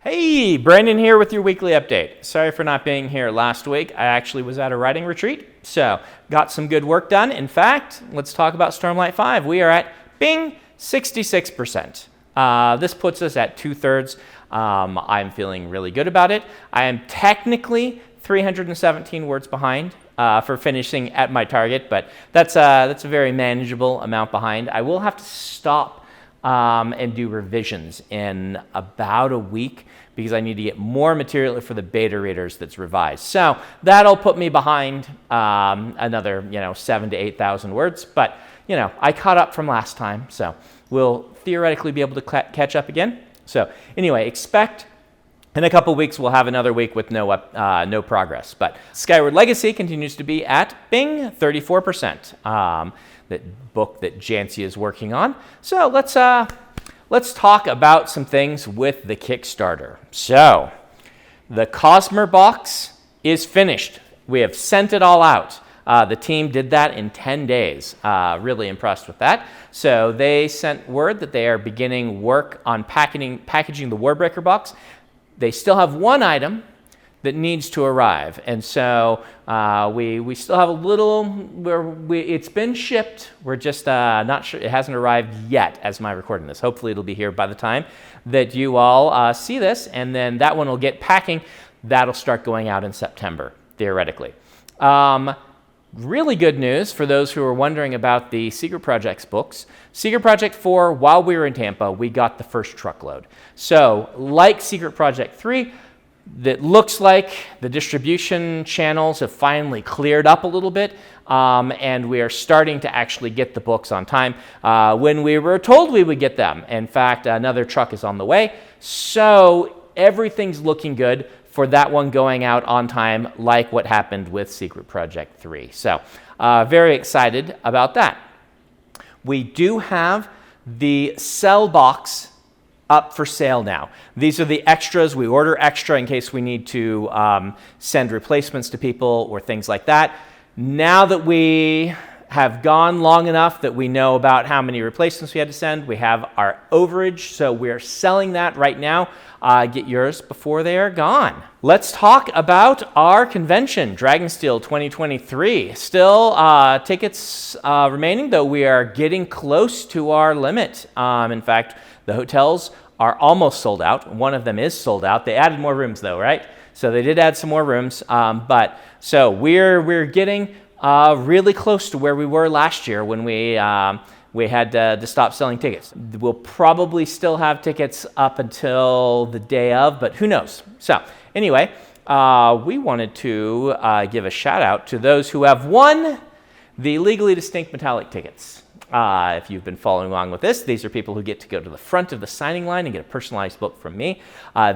Hey, Brandon here with your weekly update. Sorry for not being here last week. I actually was at a writing retreat, so got some good work done. In fact, let's talk about Stormlight 5. We are at, bing, 66%. This puts us at 2/3. I'm feeling really good about it. I am technically 317 words behind for finishing at my target, but that's a very manageable amount behind. I will have to stop and do revisions in about a week because I need to get more material for the beta readers that's revised. So that'll put me behind another 7,000 to 8,000 words, but I caught up from last time, so we'll theoretically be able to catch up again. So anyway, expect in a couple weeks we'll have another week with no progress. But Skyward Legacy continues to be at, bing, 34%. That book that Jancy is working on. So let's talk about some things with the Kickstarter. So the Cosmer box is finished. We have sent it all out. The team did that in 10 days. Really impressed with that. So they sent word that they are beginning work on packaging the Warbreaker box. They still have one item that needs to arrive, and so we still have a little it's been shipped. We're just not sure, it hasn't arrived yet as my recording this. Hopefully it'll be here by the time that you all see this, and then that one will get packing. That'll start going out in September, theoretically. Really good news for those who are wondering about the Secret Projects books. Secret Project 4, while we were in Tampa, we got the first truckload. So like Secret Project 3, that looks like the distribution channels have finally cleared up a little bit, and we are starting to actually get the books on time when we were told we would get them. In fact, another truck is on the way, so everything's looking good for that one going out on time, like what happened with Secret Project 3. So very excited about that. We do have the Cell box up for sale now. These are the extras. We order extra in case we need to send replacements to people or things like that. Now that we have gone long enough that we know about how many replacements we had to send, we have our overage, so we're selling that right now. Get yours before they are gone. Let's talk about our convention, Dragonsteel 2023. Still tickets remaining, though we are getting close to our limit. In fact, the hotels are almost sold out. One of them is sold out. They added more rooms though, right? So they did add some more rooms. But so we're getting really close to where we were last year when we had to stop selling tickets. We'll probably still have tickets up until the day of, but who knows? So anyway, we wanted to give a shout out to those who have won the legally distinct metallic tickets. If you've been following along with this, these are people who get to go to the front of the signing line and get a personalized book from me.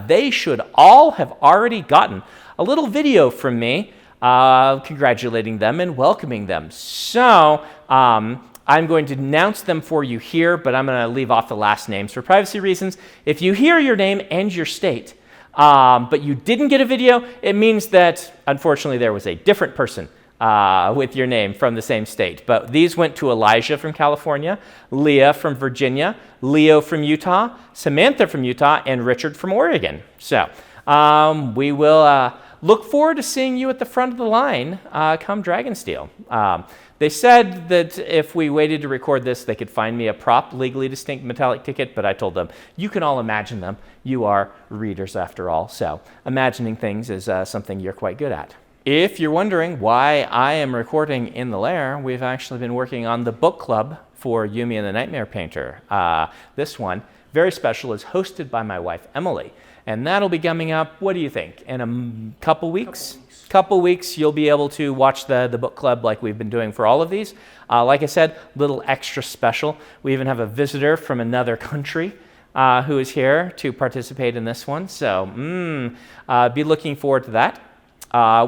They should all have already gotten a little video from me congratulating them and welcoming them. So I'm going to announce them for you here, but I'm going to leave off the last names for privacy reasons. If you hear your name and your state, but you didn't get a video, it means that, unfortunately, there was a different person with your name from the same state. But these went to Elijah from California, Leah from Virginia, Leo from Utah, Samantha from Utah, and Richard from Oregon. So we will look forward to seeing you at the front of the line come Dragonsteel. They said that if we waited to record this, they could find me a prop legally distinct metallic ticket, but I told them, you can all imagine them. You are readers after all, so imagining things is something you're quite good at. If you're wondering why I am recording in the lair, we've actually been working on the book club for Yumi and the Nightmare Painter. This one, very special, is hosted by my wife, Emily. And that'll be coming up, what do you think, in a couple weeks? Couple weeks, you'll be able to watch the book club like we've been doing for all of these. Like I said, little extra special. We even have a visitor from another country who is here to participate in this one. So be looking forward to that.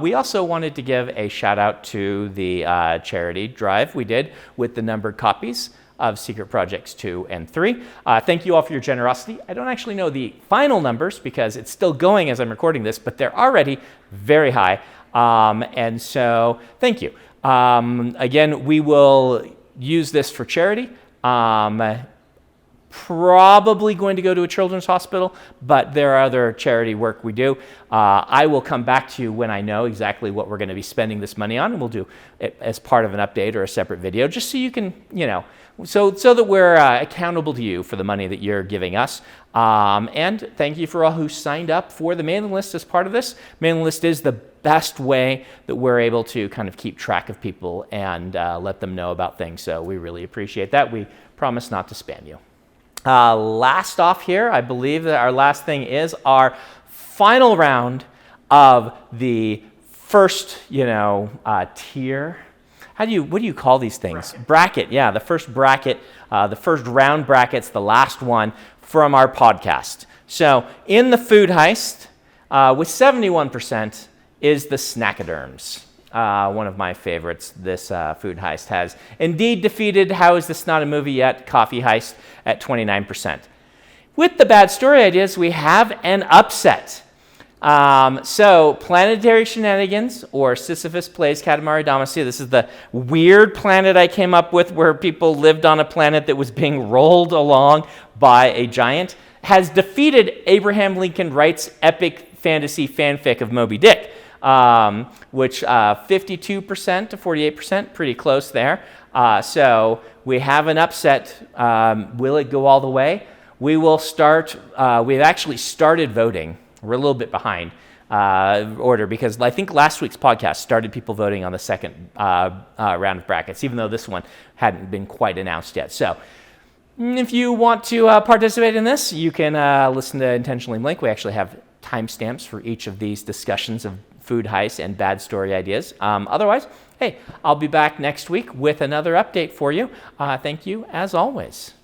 We also wanted to give a shout out to the charity drive we did with the numbered copies of Secret Projects 2 and 3. Thank you all for your generosity. I don't actually know the final numbers because it's still going as I'm recording this, but they're already very high. And so thank you. Again, we will use this for charity. probably going to go to a children's hospital, but there are other charity work we do. I will come back to you when I know exactly what we're going to be spending this money on, and we'll do it as part of an update or a separate video, just so you can, so that we're accountable to you for the money that you're giving us. And thank you for all who signed up for the mailing list as part of this. Mailing list is the best way that we're able to kind of keep track of people and let them know about things. So we really appreciate that. We promise not to spam you. Last off here, I believe that our last thing is our final round of the first, tier. What do you call these things? Bracket. Yeah, the first bracket, the first round bracket's the last one from our podcast. So in the food heist, with 71%, is the Snackaderms. One of my favorites, this food heist has indeed defeated How Is This Not a Movie Yet? Coffee Heist at 29%. With the bad story ideas, we have an upset. So Planetary Shenanigans, or Sisyphus Plays Katamari Damacy. This is the weird planet I came up with where people lived on a planet that was being rolled along by a giant, has defeated Abraham Lincoln Wright's epic fantasy fanfic of Moby Dick. Which 52% to 48%, pretty close there. So we have an upset. Will it go all the way? We will start, we've actually started voting. We're a little bit behind order because I think last week's podcast started people voting on the second round of brackets, even though this one hadn't been quite announced yet. So if you want to participate in this, you can listen to Intentionally Blink. We actually have timestamps for each of these discussions of food heists and bad story ideas. Otherwise, hey, I'll be back next week with another update for you. Thank you as always.